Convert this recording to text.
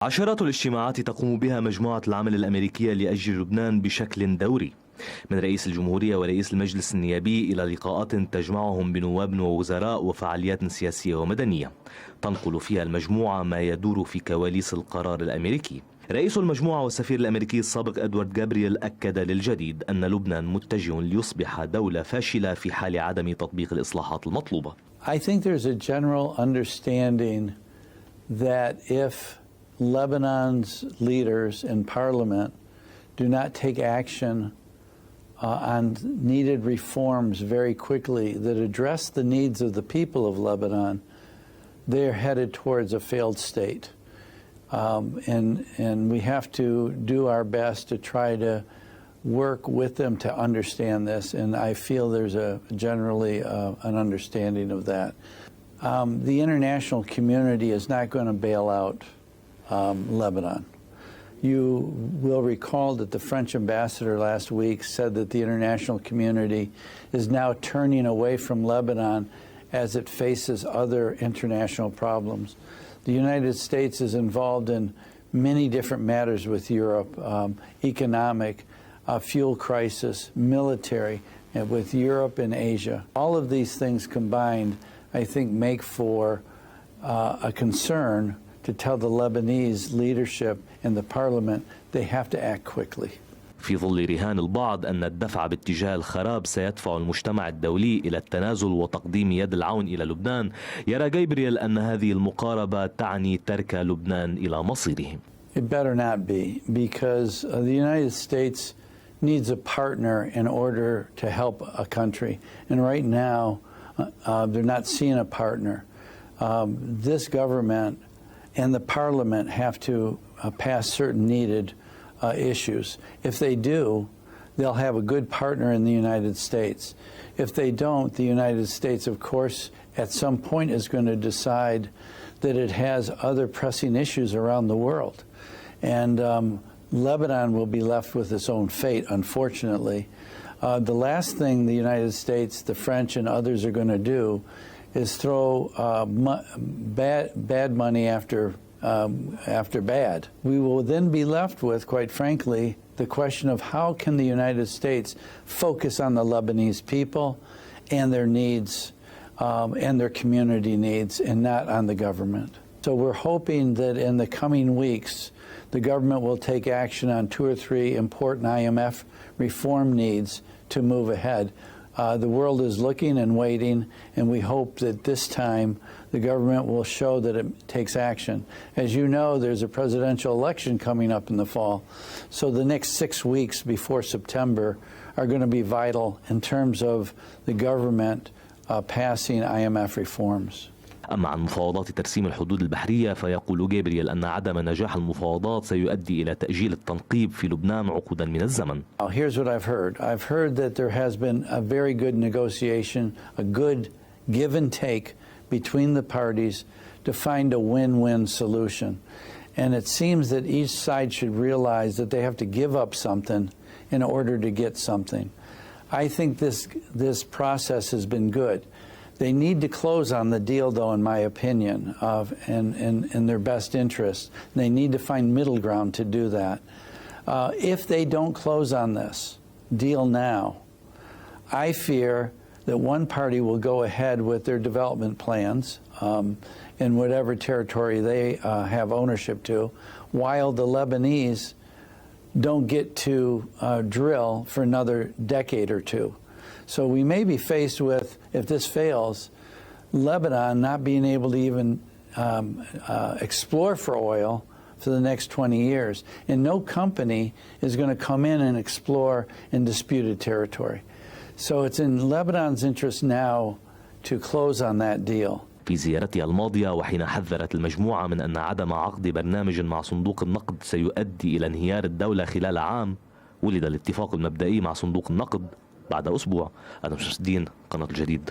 عشرات الاجتماعات تقوم بها مجموعة العمل الاميركية لأجل لبنان بشكل دوري، من رئيس الجمهورية ورئيس المجلس النيابي إلى لقاءات تجمعهم بنواب ووزراء وفعاليات سياسية ومدنية، تنقل فيها المجموعة ما يدور في كواليس القرار الاميركي. رئيس المجموعة والسفير الاميركي السابق ادوارد أكد للجديد أن لبنان متجه ليصبح دولة فاشلة في حال عدم تطبيق الاصلاحات المطلوبة. I think there's a general understanding that if Lebanon's leaders in parliament do not take action on needed reforms very quickly that address the needs of the people of Lebanon, they're headed towards a failed state. And we have to do our best to try to work with them to understand this, and I feel there's generally an understanding of that. The international community is not going to bail out Lebanon. You will recall that the French ambassador last week said that the international community is now turning away from Lebanon as it faces other international problems. The United States is involved in many different matters with Europe, economic, fuel crisis, military, and with Europe and Asia. All of these things combined, I think, make for a concern to tell the Lebanese leadership and the parliament they have to act quickly. في ظل رهان البعض أن الدفع باتجاه الخراب سيدفع المجتمع الدولي إلى التنازل وتقديم يد العون إلى لبنان، يرى جابرييل أن هذه المقاربة تعني ترك لبنان إلى مصيره. It better not be, because the United States needs a partner in order to help a country. And right now, they're not seeing a partner. This government and the parliament have to pass certain needed issues. If they do, they'll have a good partner in the United States. If they don't, the United States, of course, at some point is going to decide that it has other pressing issues around the world. And Lebanon will be left with its own fate, unfortunately. The last thing the United States, the French, and others are going to do is throw bad money after bad. We will then be left with, quite frankly, the question of how can the United States focus on the Lebanese people and their needs and their community needs, and not on the government. So we're hoping that in the coming weeks, the government will take action on 2 or 3 important IMF reform needs to move ahead. The world is looking and waiting, and we hope that this time the government will show that it takes action. As you know, there's a presidential election coming up in the fall, so the next 6 weeks before September are going to be vital in terms of the government passing IMF reforms. أما عن مفاوضات ترسيم الحدود البحرية، فيقول جابرييل أن عدم نجاح المفاوضات سيؤدي إلى تأجيل التنقيب في لبنان عقودا من الزمن. Here's what I've heard. I've heard that there has been a very good negotiation, a good give and take between the parties to find a win-win solution. And it seems that each side should realize that they have to give up something in order to get something. I think this process has been good. They need to close on the deal, though, in my opinion, in their best interest. They need to find middle ground to do that. If they don't close on this deal now, I fear that one party will go ahead with their development plans in whatever territory they have ownership to, while the Lebanese don't get to drill for another decade or two. So we may be faced with, if this fails, Lebanon not being able to even explore for oil for the next 20 years. And no company is going to come in and explore in disputed territory. So it's in Lebanon's interest now to close on that deal. في زيارتها الماضية، وحين حذرت المجموعة من أن عدم عقد برنامج مع صندوق النقد سيؤدي إلى انهيار الدولة خلال عام، ولد الاتفاق المبدئي مع صندوق النقد بعد أسبوع. أنا شمس الدين، قناة الجديد.